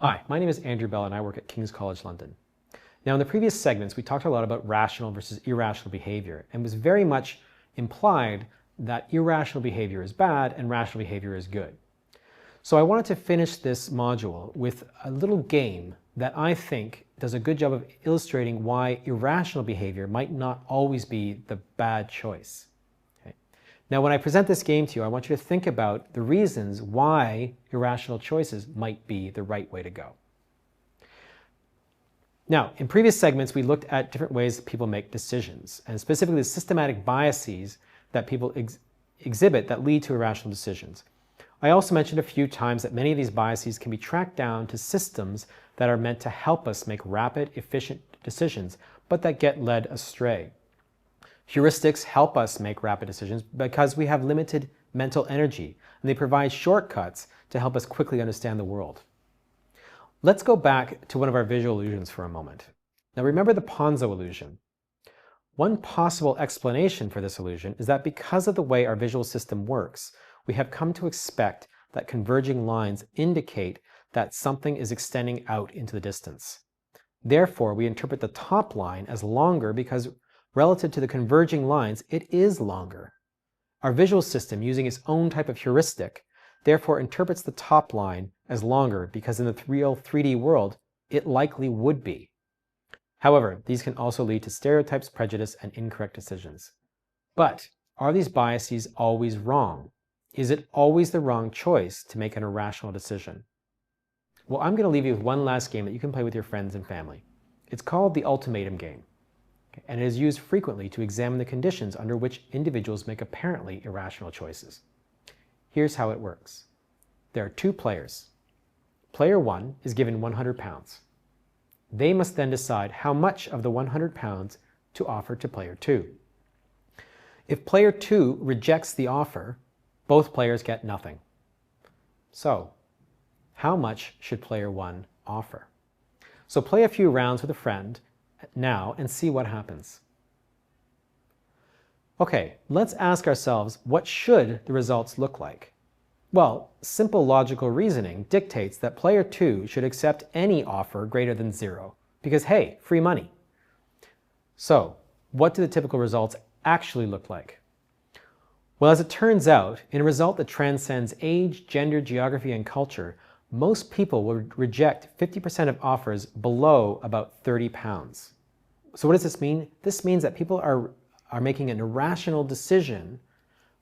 Hi, my name is Andrew Bell and I work at King's College London. Now in the previous segments we talked a lot about rational versus irrational behavior and was very much implied that irrational behavior is bad and rational behavior is good. So I wanted to finish this module with a little game that I think does a good job of illustrating why irrational behavior might not always be the bad choice. Now, when I present this game to you, I want you to think about the reasons why irrational choices might be the right way to go. Now, in previous segments, we looked at different ways that people make decisions, and specifically the systematic biases that people exhibit that lead to irrational decisions. I also mentioned a few times that many of these biases can be tracked down to systems that are meant to help us make rapid, efficient decisions, but that get led astray. Heuristics help us make rapid decisions because we have limited mental energy, and they provide shortcuts to help us quickly understand the world. Let's go back to one of our visual illusions for a moment. Now remember the Ponzo illusion. One possible explanation for this illusion is that because of the way our visual system works, we have come to expect that converging lines indicate that something is extending out into the distance. Therefore, we interpret the top line as longer because relative to the converging lines, it is longer. Our visual system, using its own type of heuristic, therefore interprets the top line as longer because in the real 3D world, it likely would be. However, these can also lead to stereotypes, prejudice, and incorrect decisions. But are these biases always wrong? Is it always the wrong choice to make an irrational decision? Well, I'm going to leave you with one last game that you can play with your friends and family. It's called the ultimatum game, and it is used frequently to examine the conditions under which individuals make apparently irrational choices. Here's how it works. There are two players. Player 1 is given 100 pounds. They must then decide how much of the 100 pounds to offer to player 2. If player 2 rejects the offer, both players get nothing. So, how much should player 1 offer? So play a few rounds with a friend now and see what happens. Okay, let's ask ourselves, what should the results look like? Well, simple logical reasoning dictates that player 2 should accept any offer greater than 0, because hey, free money. So, what do the typical results actually look like? Well, as it turns out, in a result that transcends age, gender, geography, and culture, most people will reject 50% of offers below about 30 pounds. So what does this mean? This means that people are making an irrational decision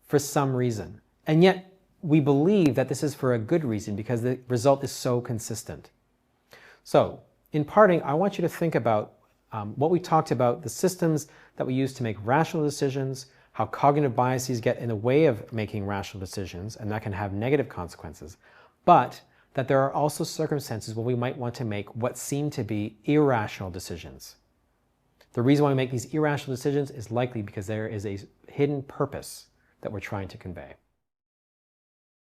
for some reason. And yet we believe that this is for a good reason because the result is so consistent. So in parting, I want you to think about what we talked about, the systems that we use to make rational decisions, how cognitive biases get in the way of making rational decisions, and that can have negative consequences. But that there are also circumstances where we might want to make what seem to be irrational decisions. The reason why we make these irrational decisions is likely because there is a hidden purpose that we're trying to convey.